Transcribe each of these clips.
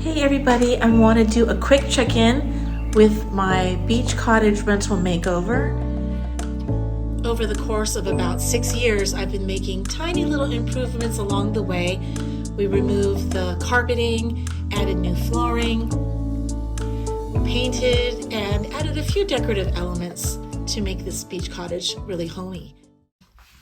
Hey everybody, I want to do a quick check-in with my beach cottage rental makeover. Over the course of about 6 years, I've been making tiny little improvements along the way. We removed the carpeting, added new flooring, painted, and added a few decorative elements to make this beach cottage really homey.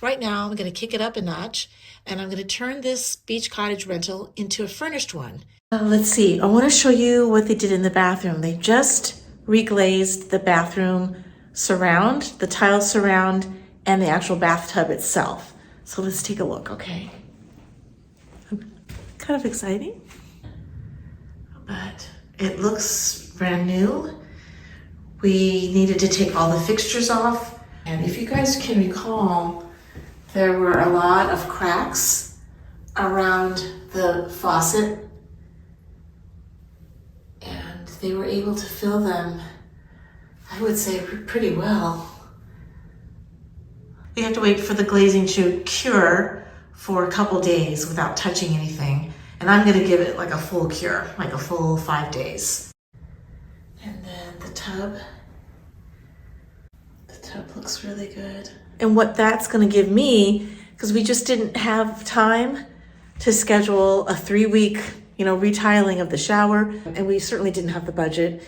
Right now, I'm going to kick it up a notch, and I'm going to turn this beach cottage rental into a furnished one. Let's see, I want to show you what they did in the bathroom. They just reglazed the bathroom surround, the tile surround, and the actual bathtub itself. So let's take a look, okay? Kind of exciting, but it looks brand new. We needed to take all the fixtures off. And if you guys can recall, there were a lot of cracks around the faucet, and they were able to fill them, I would say, pretty well. We have to wait for the glazing to cure for a couple days without touching anything. And I'm gonna give it like a full cure, like a full 5 days. And then the tub looks really good. And what that's gonna give me, because we just didn't have time to schedule a 3-week, retiling of the shower, and we certainly didn't have the budget.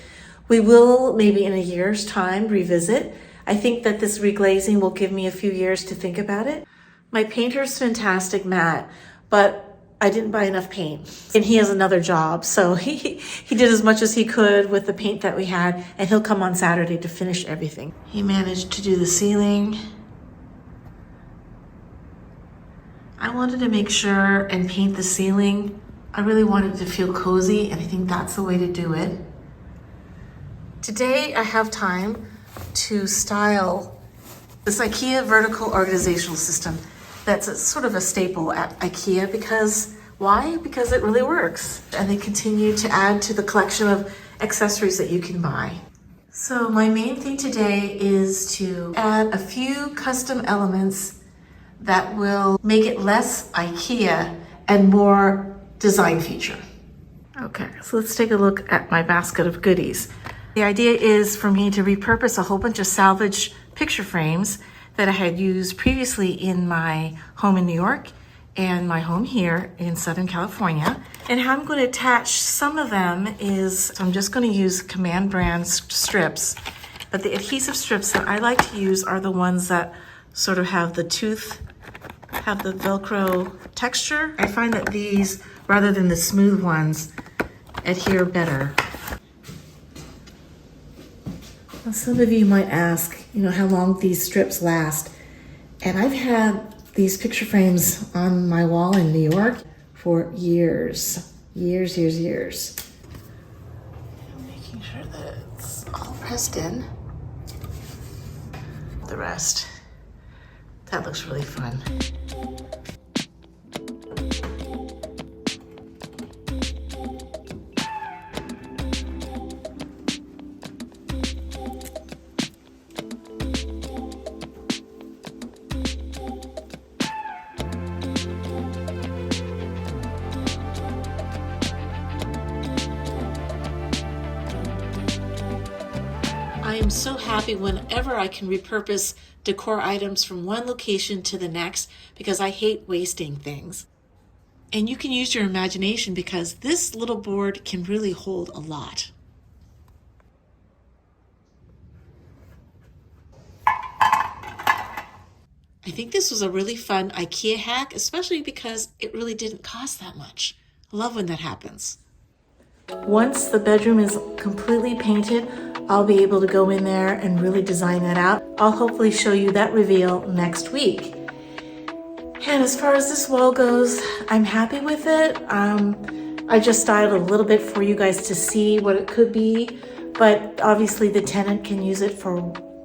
We will maybe in a year's time revisit. I think that this reglazing will give me a few years to think about it. My painter's fantastic, Matt, but I didn't buy enough paint. And he has another job, so he did as much as he could with the paint that we had, and he'll come on Saturday to finish everything. He managed to do the ceiling. I wanted to make sure and paint the ceiling. I really wanted it to feel cozy, and I think that's the way to do it. Today I have time to style this Ikea vertical organizational system. That's sort of a staple at Ikea because, why? Because it really works. And they continue to add to the collection of accessories that you can buy. So my main thing today is to add a few custom elements that will make it less Ikea and more design feature. Okay, so let's take a look at my basket of goodies. The idea is for me to repurpose a whole bunch of salvaged picture frames that I had used previously in my home in New York and my home here in Southern California. And how I'm going to attach some of them is I'm just going to use Command brand strips, but the adhesive strips that I like to use are the ones that sort of have the Velcro texture. I find that these, rather than the smooth ones, adhere better. Now, some of you might ask, how long these strips last. And I've had these picture frames on my wall in New York for years. I'm making sure that it's all pressed in. The rest. That looks really fun. I am so happy whenever I can repurpose decor items from one location to the next because I hate wasting things. And you can use your imagination because this little board can really hold a lot. I think this was a really fun Ikea hack, especially because it really didn't cost that much. I love when that happens. Once the bedroom is completely painted, I'll be able to go in there and really design that out. I'll hopefully show you that reveal next week. And as far as this wall goes, I'm happy with it. I just styled a little bit for you guys to see what it could be, but obviously the tenant can use it for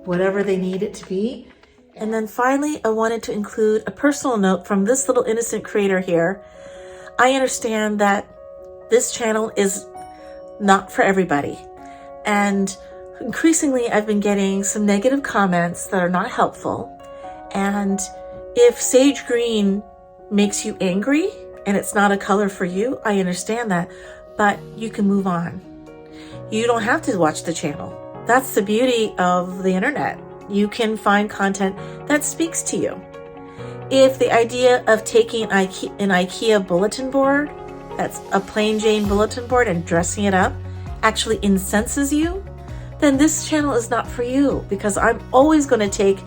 whatever they need it to be. And then finally, I wanted to include a personal note from this little innocent creator here. I understand that this channel is not for everybody. And increasingly, I've been getting some negative comments that are not helpful. And if sage green makes you angry and it's not a color for you, I understand that. but you can move on. You don't have to watch the channel. That's the beauty of the internet. You can find content that speaks to you. If the idea of taking an Ikea bulletin board, that's a plain Jane bulletin board, and dressing it up actually incenses you, then this channel is not for you, because I'm always going to take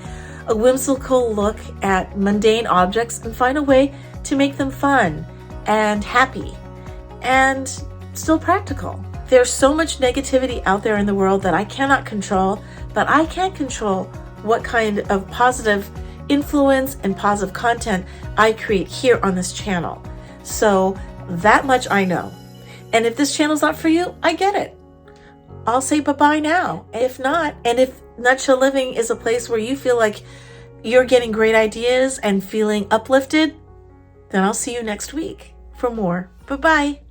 a whimsical look at mundane objects and find a way to make them fun and happy and still practical. There's so much negativity out there in the world that I cannot control, but I can control what kind of positive influence and positive content I create here on this channel. So that much I know. And if this channel's not for you, I get it. I'll say bye-bye now. If not, and if Nutshell Living is a place where you feel like you're getting great ideas and feeling uplifted, then I'll see you next week for more. Bye-bye.